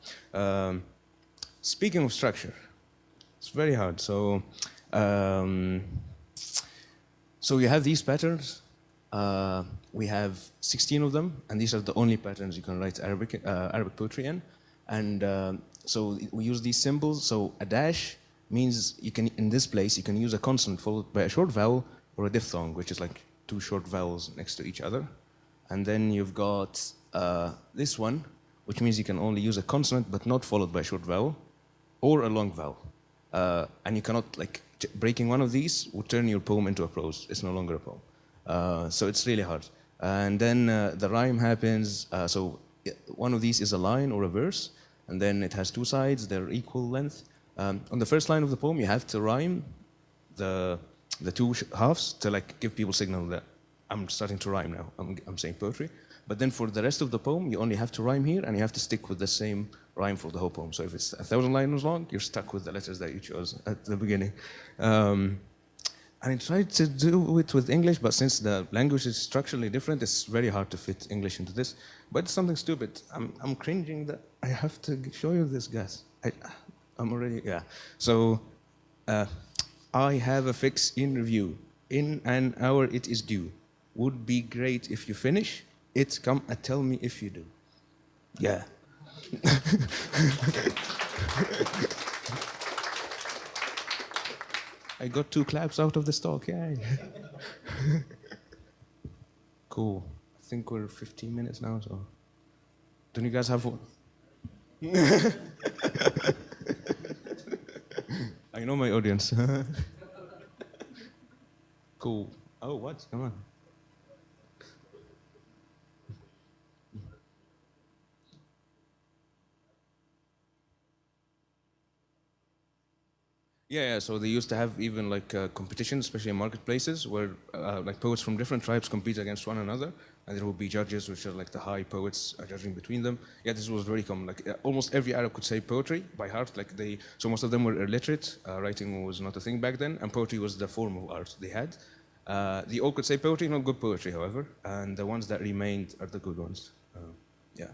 Speaking of structure, it's very hard. So you have these patterns. We have 16 of them, and these are the only patterns you can write Arabic poetry in. And so we use these symbols. So a dash means in this place, you can use a consonant followed by a short vowel or a diphthong, which is like 2 short vowels next to each other. And then you've got this one, which means you can only use a consonant but not followed by a short vowel or a long vowel. And you cannot, breaking one of these would turn your poem into a prose. It's no longer a poem. So it's really hard. And then the rhyme happens. So one of these is a line or a verse, and then it has 2 sides. They're equal length. On the first line of the poem, you have to rhyme the 2 halves to give people signal that I'm starting to rhyme now. I'm saying poetry. But then for the rest of the poem, you only have to rhyme here, and you have to stick with the same rhyme for the whole poem. So if it's 1,000 lines long, you're stuck with the letters that you chose at the beginning. And I tried to do it with English, but since the language is structurally different, it's very hard to fit English into this. But it's something stupid. I'm cringing that I have to show you this, guys. I'm already, yeah. So, I have a fix in review. In an hour it is due. Would be great if you finish it. Come and tell me if you do. Yeah. I got 2 claps out of this talk, yay. Cool. I think we're 15 minutes now, so. Don't you guys have one? I know my audience. Cool. Oh, what? Come on. Yeah, so they used to have even competitions, especially in marketplaces, where poets from different tribes compete against one another, and there would be judges, which are the high poets judging between them. Yeah, this was very common. Almost every Arab could say poetry by heart. So most of them were illiterate. Writing was not a thing back then, and poetry was the form of art they had. The old could say poetry, not good poetry, however, and the ones that remained are the good ones. Yeah.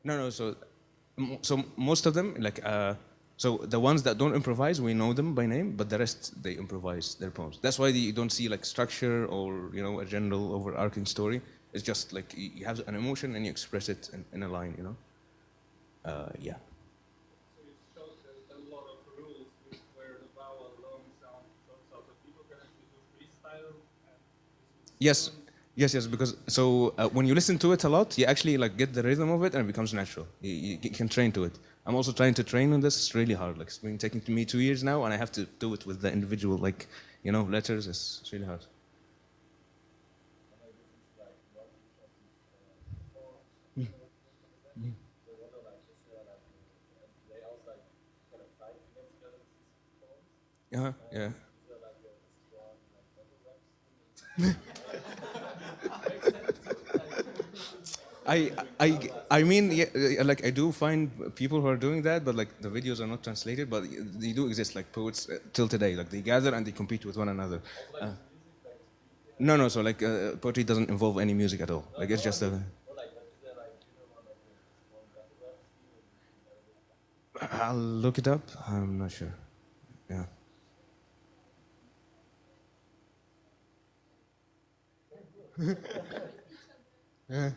No, no. So most of them, like, so the ones that don't improvise, we know them by name, but the rest they improvise their poems. That's why you don't see like structure or a general overarching story. It's just like you have an emotion and you express it in a line. Yeah. So it shows that a lot of rules where the vowel long sound drops out, so people can actually do freestyle and Yes, yes. Because when you listen to it a lot, you actually like get the rhythm of it, and it becomes natural. You can train to it. I'm also trying to train on this. It's really hard. Like it's been taking me 2 years now, and I have to do it with the individual letters. It's really hard. Yeah. I mean, yeah, like I do find people who are doing that, but like the videos are not translated, but they do exist, like poets till today. Like they gather and they compete with one another. No, no. So like poetry doesn't involve any music at all. Like it's just a. I'll look it up. I'm not sure. Yeah. Yeah,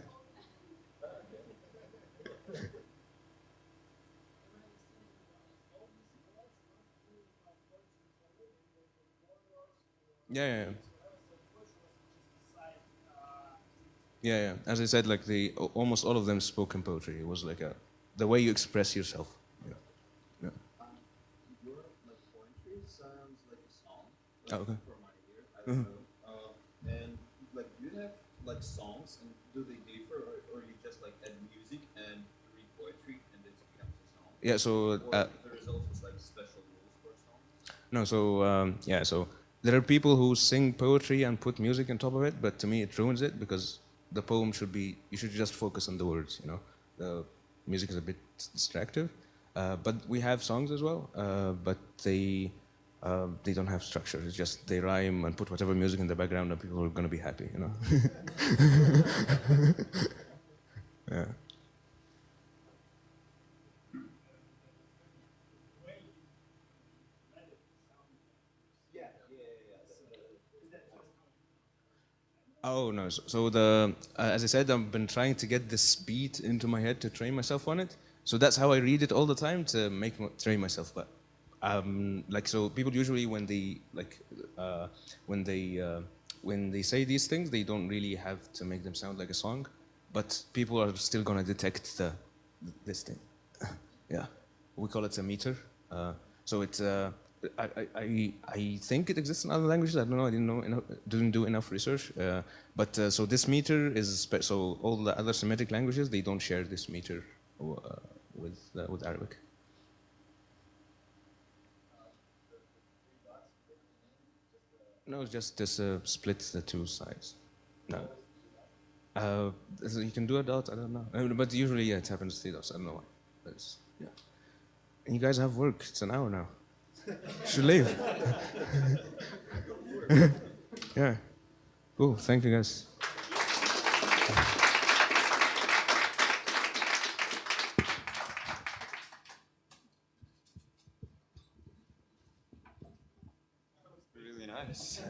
yeah, yeah. Yeah, yeah. As I said, like almost all of them spoken poetry. It was like the way you express yourself. Yeah. Yeah. Your like poetry sounds like a song, Oh, okay. for my ear. I don't know. And like, do you have like songs, and do they differ, or you just like add music and read poetry, and it becomes a song? Yeah. So Or there is also like special rules for songs. no. So yeah. So there are people who sing poetry and put music on top of it, but to me it ruins it because the poem should be. You should just focus on the words. The music is a bit distractive. But we have songs as well, but they don't have structure. It's just they rhyme and put whatever music in the background, and people are gonna be happy. Yeah. Oh no! So the as I said, I've been trying to get this beat into my head to train myself on it. So that's how I read it all the time to train myself. But like so, people usually uh, when they uh, when they say these things, they don't really have to make them sound like a song. But people are still gonna detect this thing. Yeah, we call it a meter. So it's I think it exists in other languages. I don't know. I didn't know enough, didn't do enough research. But so this meter is so all the other Semitic languages they don't share this meter with Arabic. No, it's just this split the two sides. No. So you can do a dot. I don't know. But usually, yeah, it happens 3 dots. I don't know why. Yeah. And you guys have work. It's an hour now. Should leave. Yeah. Cool. Thank you, guys. Really nice.